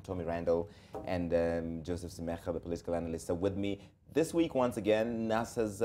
Tommy Randall and Joseph Simekha, the political analyst, are with me. This week, once again, NASA's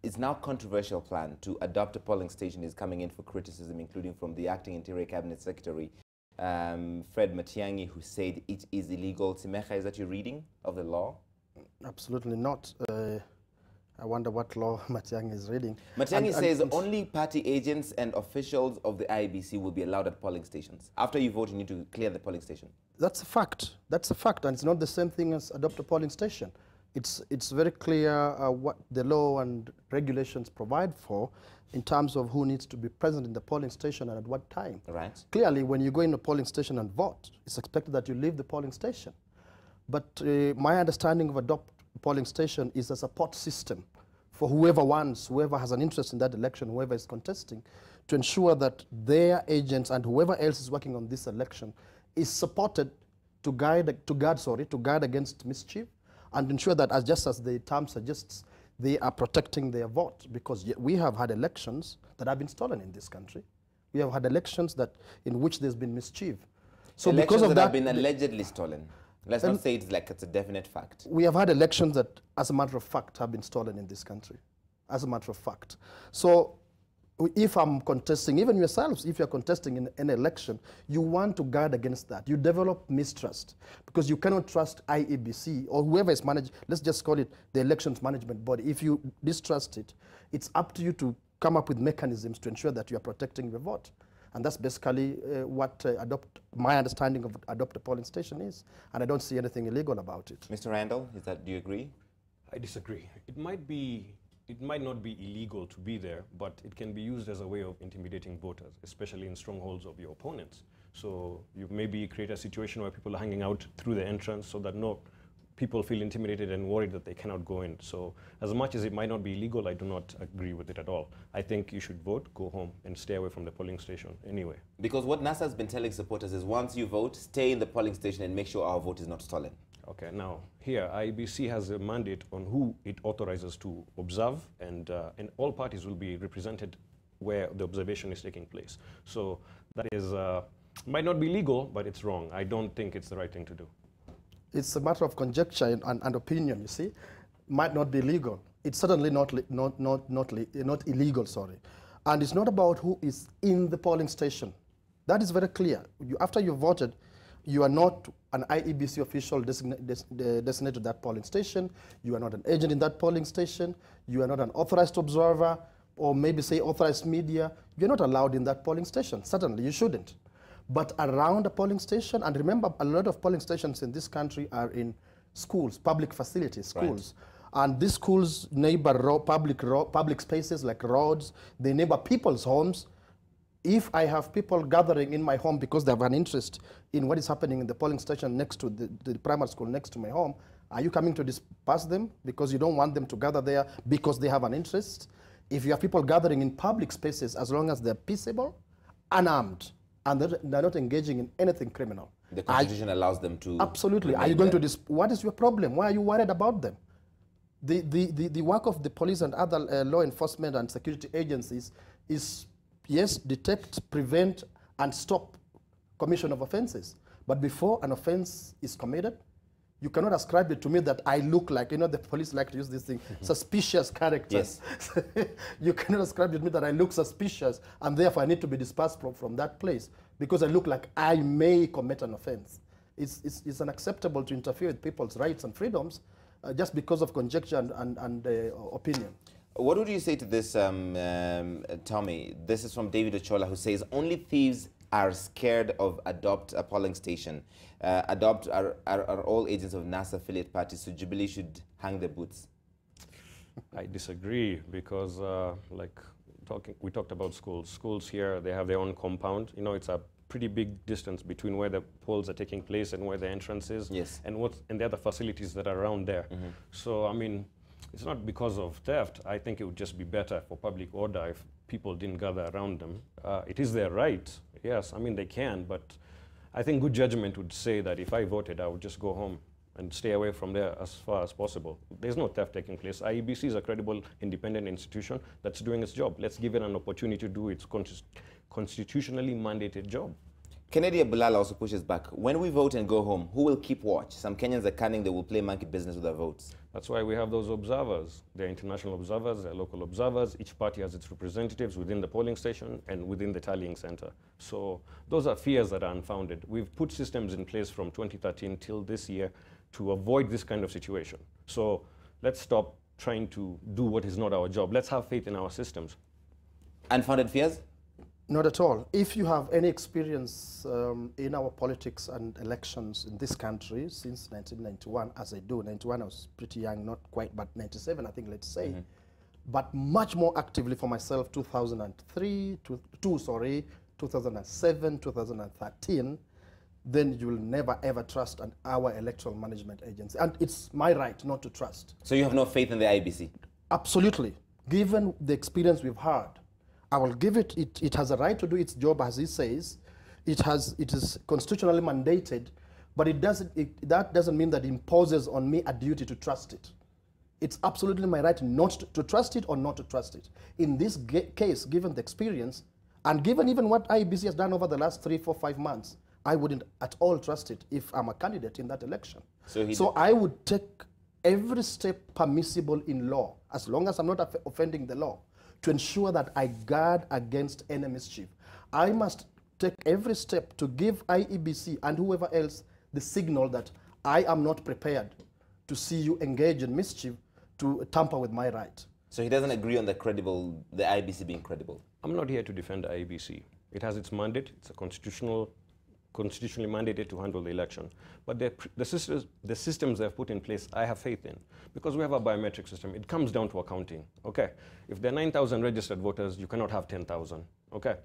is now controversial plan to adopt a polling station is coming in for criticism, including from the acting Interior Cabinet Secretary, Fred Matiang'i, who said it is illegal. Simekha, is that your reading of the law? Absolutely not. I wonder what law Matiang'i is reading. Matiang'i says only party agents and officials of the IEBC will be allowed at polling stations. After you vote, you need to clear the polling station. That's a fact. That's a fact, and it's not the same thing as adopt a polling station. It's very clear what the law and regulations provide for in terms of who needs to be present in the polling station and at what time. Right. Clearly, when you go in a polling station and vote, it's expected that you leave the polling station. But my understanding of adopt polling station is a support system for whoever wants, whoever has an interest in that election, whoever is contesting, to ensure that their agents and whoever else is working on this election is supported to guard against mischief and ensure that, just as the term suggests, they are protecting their vote, because we have had elections that have been stolen in this country. We have had elections in which there's been mischief. So elections because of that have been allegedly stolen. Let's not say it's like it's a definite fact. We have had elections that, as a matter of fact, have been stolen in this country, as a matter of fact. So if I'm contesting, even yourselves, if you're contesting in an election, you want to guard against that. You develop mistrust because you cannot trust IEBC or whoever is managing, let's just call it the elections management body. If you distrust it, it's up to you to come up with mechanisms to ensure that you are protecting your vote. And that's basically what my understanding of adopt a polling station is. And I don't see anything illegal about it. Mr. Randall, do you agree? I disagree. It might not be illegal to be there, but it can be used as a way of intimidating voters, especially in strongholds of your opponents. So you maybe create a situation where people are hanging out through the entrance so that people feel intimidated and worried that they cannot go in. So as much as it might not be illegal, I do not agree with it at all. I think you should vote, go home, and stay away from the polling station anyway. Because what NASA has been telling supporters is once you vote, stay in the polling station and make sure our vote is not stolen. Okay, now here, IEBC has a mandate on who it authorizes to observe, and all parties will be represented where the observation is taking place. So that is, might not be legal, but it's wrong. I don't think it's the right thing to do. It's a matter of conjecture and opinion, you see. Might not be legal. It's certainly not illegal, sorry. And it's not about who is in the polling station. That is very clear. After you voted, you are not an IEBC official designated to that polling station. You are not an agent in that polling station. You are not an authorized observer or maybe say authorized media. You're not allowed in that polling station. Certainly, you shouldn't. But around a polling station, and remember, a lot of polling stations in this country are in schools, public facilities, schools. Right. And these schools neighbor public spaces like roads, they neighbor people's homes. If I have people gathering in my home because they have an interest in what is happening in the polling station next to the primary school next to my home, are you coming to disperse them because you don't want them to gather there because they have an interest? If you have people gathering in public spaces, as long as they're peaceable, unarmed, and they're not engaging in anything criminal. The Constitution allows them to... Absolutely. Are you going to... What is your problem? Why are you worried about them? The work of the police and other law enforcement and security agencies is, yes, detect, prevent, and stop commission of offenses. But before an offense is committed, you cannot ascribe it to me that I look like, the police like to use this thing, suspicious characters. Yes. You cannot ascribe it to me that I look suspicious and therefore I need to be dispersed from that place because I look like I may commit an offense. It's unacceptable to interfere with people's rights and freedoms just because of conjecture and opinion. What would you say to this, Tommy? This is from David Ochola, who says, only thieves are scared of adopt a polling station. Adopt are all agents of NASA affiliate parties, so Jubilee should hang their boots. I disagree because, we talked about schools. Schools here, they have their own compound. It's a pretty big distance between where the polls are taking place and where the entrance is. Yes. And the other facilities that are around there. Mm-hmm. So, I mean, it's not because of theft. I think it would just be better for public order if people didn't gather around them. It is their right. Yes, I mean, they can, but I think good judgment would say that if I voted, I would just go home and stay away from there as far as possible. There's no theft taking place. IEBC is a credible, independent institution that's doing its job. Let's give it an opportunity to do its constitutionally mandated job. Kennedy Abulala also pushes back. When we vote and go home, who will keep watch? Some Kenyans are cunning, they will play monkey business with their votes. That's why we have those observers. They're international observers, they're local observers. Each party has its representatives within the polling station and within the tallying center. So those are fears that are unfounded. We've put systems in place from 2013 till this year to avoid this kind of situation. So let's stop trying to do what is not our job. Let's have faith in our systems. Unfounded fears? Not at all. If you have any experience in our politics and elections in this country since 1991, as I do, 91 I was pretty young, not quite, but 97 I think, let's say, but much more actively for myself, 2007, 2013, then you will never ever trust our electoral management agency. And it's my right not to trust. So you have no faith in the IBC? Absolutely. Given the experience we've had, I will give it, it has a right to do its job, as he says. It is constitutionally mandated, but that doesn't mean that it imposes on me a duty to trust it. It's absolutely my right not to trust it or not to trust it. In this case, given the experience, and given even what IEBC has done over the last 3, 4, 5 months, I wouldn't at all trust it if I'm a candidate in that election. So I would take every step permissible in law, as long as I'm not offending the law, to ensure that I guard against any mischief. I must take every step to give IEBC and whoever else the signal that I am not prepared to see you engage in mischief to tamper with my right. So he doesn't agree on the IEBC being credible? I'm not here to defend the IEBC. It has its mandate. It's a constitutionally mandated to handle the election. But the systems they've put in place, I have faith in. Because we have a biometric system, it comes down to accounting, okay? If there are 9,000 registered voters, you cannot have 10,000, okay?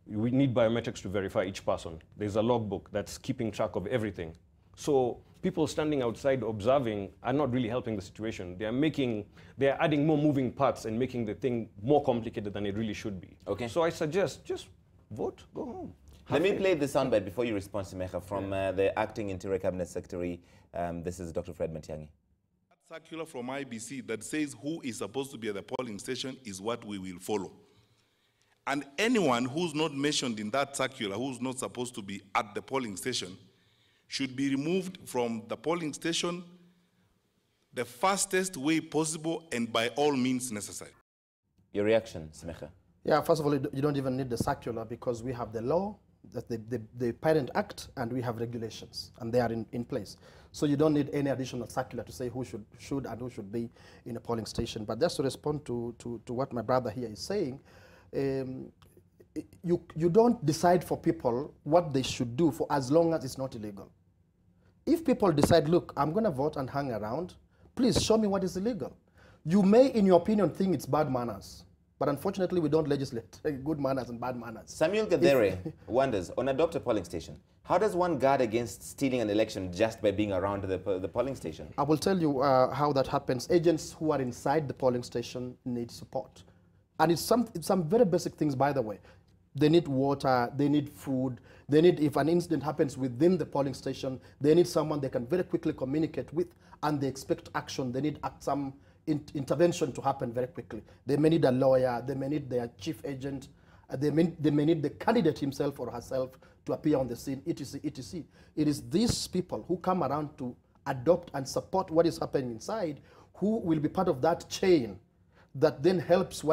We need biometrics to verify each person. There's a logbook that's keeping track of everything. So people standing outside observing are not really helping the situation. They're adding more moving parts and making the thing more complicated than it really should be. Okay. So I suggest just vote, go home. Let me play the soundbite before you respond, Simekha, from the Acting Interior Cabinet Secretary. This is Dr. Fred Matiang'i. That circular from IBC that says who is supposed to be at the polling station is what we will follow. And anyone who's not mentioned in that circular, who's not supposed to be at the polling station, should be removed from the polling station the fastest way possible and by all means necessary. Your reaction, Simekha? Yeah, first of all, you don't even need the circular because we have the law, the Parent Act, and we have regulations, and they are in place. So you don't need any additional circular to say who should and who should be in a polling station. But just to respond to what my brother here is saying, you don't decide for people what they should do for as long as it's not illegal. If people decide, look, I'm going to vote and hang around, please show me what is illegal. You may, in your opinion, think it's bad manners. But unfortunately, we don't legislate good manners and bad manners. Samuel Gadere wonders, on Adopt a Polling Station, how does one guard against stealing an election just by being around the polling station? I will tell you how that happens. Agents who are inside the polling station need support. And it's some very basic things, by the way. They need water, they need food, they need, if an incident happens within the polling station, they need someone they can very quickly communicate with, and they expect action. They need some intervention to happen very quickly. They may need a lawyer, they may need their chief agent, they may need the candidate himself or herself to appear on the scene, etc., etc. It is these people who come around to adopt and support what is happening inside, who will be part of that chain that then helps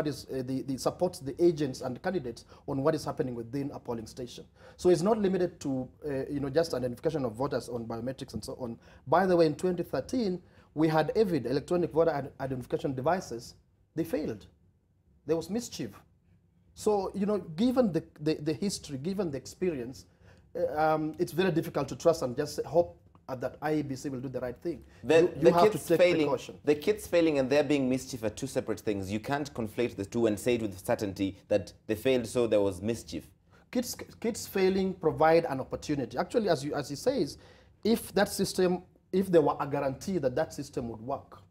supports the agents and the candidates on what is happening within a polling station. So it's not limited to just identification of voters on biometrics and so on. By the way, in 2013, we had EVID, electronic voter identification devices. They failed. There was mischief. So, given the history, given the experience, it's very difficult to trust and just hope that IEBC will do the right thing. You have to take precaution. The kids failing and there being mischief are two separate things. You can't conflate the two and say it with certainty that they failed, so there was mischief. Kids failing provide an opportunity. Actually, as he says, if there were a guarantee that that system would work,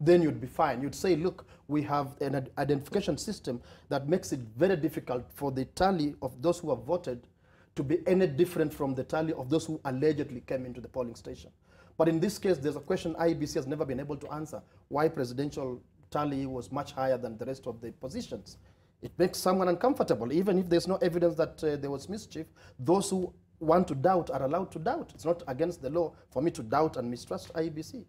then you'd be fine. You'd say, look, we have an identification system that makes it very difficult for the tally of those who have voted to be any different from the tally of those who allegedly came into the polling station. But in this case, there's a question IEBC has never been able to answer, why presidential tally was much higher than the rest of the positions. It makes someone uncomfortable, even if there's no evidence that there was mischief. Those who want to doubt are allowed to doubt. It's not against the law for me to doubt and mistrust IEBC.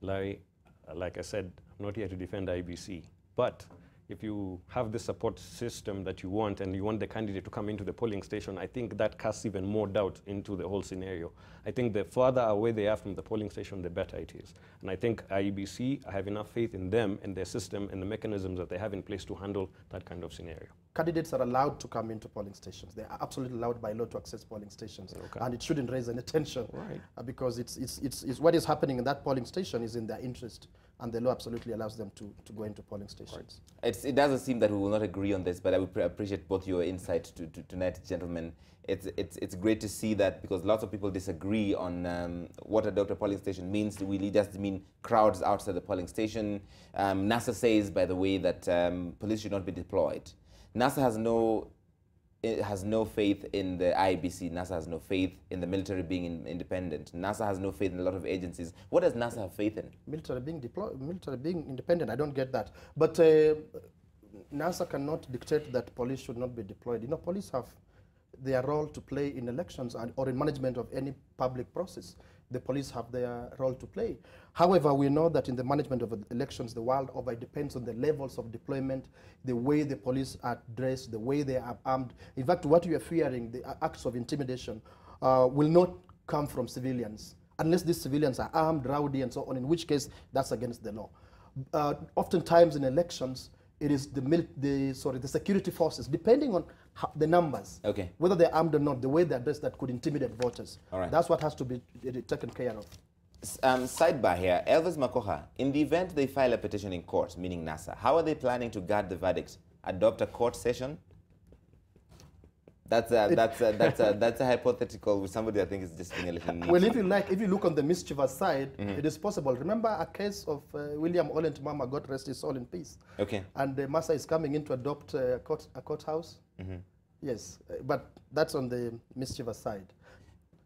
Like I said, I'm not here to defend IBC, but if you have the support system that you want and you want the candidate to come into the polling station, I think that casts even more doubt into the whole scenario. I think the further away they are from the polling station, the better it is. And I think IEBC, I have enough faith in them and their system and the mechanisms that they have in place to handle that kind of scenario. Candidates are allowed to come into polling stations. They are absolutely allowed by law to access polling stations. Okay. And it shouldn't raise any tension. Right. Because it's what is happening in that polling station is in their interest. And the law absolutely allows them to go into polling stations. Right. It doesn't seem that we will not agree on this, but I would appreciate both your insight tonight, gentlemen. It's great to see that, because lots of people disagree on what a polling station means. Really does it mean crowds outside the polling station? NASA says, by the way, that police should not be deployed. NASA has no faith in the IBC. NASA has no faith in the military being independent. NASA has no faith in a lot of agencies. What does NASA have faith in? Military being independent, I don't get that. But NASA cannot dictate that police should not be deployed. You know, police have their role to play in elections or in management of any public process. The police have their role to play. However, we know that in the management of elections, the world over, it depends on the levels of deployment, the way the police are dressed, the way they are armed. In fact, what you are fearing, the acts of intimidation, will not come from civilians, unless these civilians are armed, rowdy, and so on, in which case that's against the law. Oftentimes in elections, it is the security forces, depending on the numbers, okay, whether they're armed or not, the way they're dressed, that could intimidate voters. All right. That's what has to be taken care of. Sidebar here, Elvis Makoha, in the event they file a petition in court, meaning NASA, how are they planning to guard the verdict? Adopt a court session? That's a hypothetical with somebody I think is just being a little neat. Well, if you look on the mischievous side, it is possible. Remember a case of William Olent Mama, God rest his soul in peace. Okay. And Massa is coming in to adopt a courthouse. Yes, but that's on the mischievous side.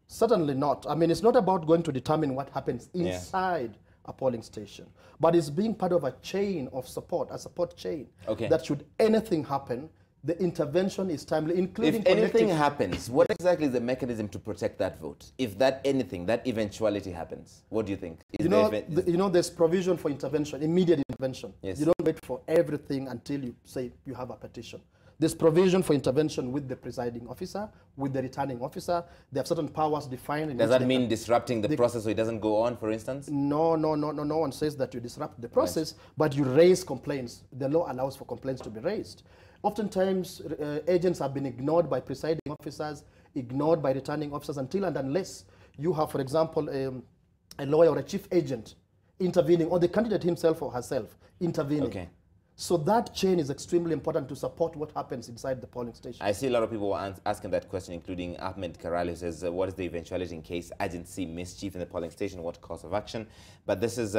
Certainly not. I mean, it's not about going to determine what happens inside a polling station, but it's being part of a chain of support, a support chain. Okay. That should anything happen, the intervention is timely, including if anything happens, what exactly is the mechanism to protect that vote? If that eventuality happens, what do you think? There's provision for intervention, immediate intervention. Yes. You don't wait for everything until you say you have a petition. There's provision for intervention with the presiding officer, with the returning officer. They have certain powers defined. Does that mean disrupting the process so it doesn't go on, for instance? No one says that you disrupt the process, but you raise complaints. The law allows for complaints to be raised. Oftentimes, agents have been ignored by presiding officers, ignored by returning officers, until and unless you have, for example, a lawyer or a chief agent intervening, or the candidate himself or herself intervening. Okay. So that chain is extremely important to support what happens inside the polling station. I see a lot of people asking that question, including Ahmed Karali, who says, what is the eventuality in case agents see mischief in the polling station? What course of action? But this is,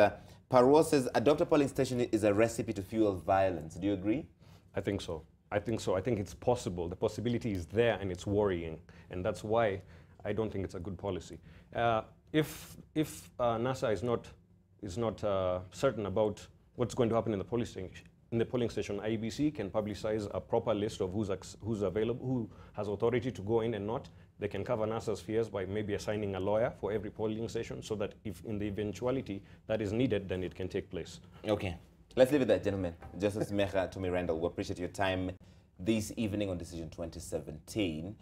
Parwal says, adopt a polling station is a recipe to fuel violence. Do you agree? I think so. I think it's possible. The possibility is there, and it's worrying. And that's why I don't think it's a good policy. If NASA is not certain about what's going to happen in the polling station, IEBC can publicize a proper list of who's available, who has authority to go in and not. They can cover NASA's fears by maybe assigning a lawyer for every polling station, so that if in the eventuality that is needed, then it can take place. Okay. Let's leave it there, gentlemen. Justice Simekha and Tommy Randall, we appreciate your time this evening on Decision 2017.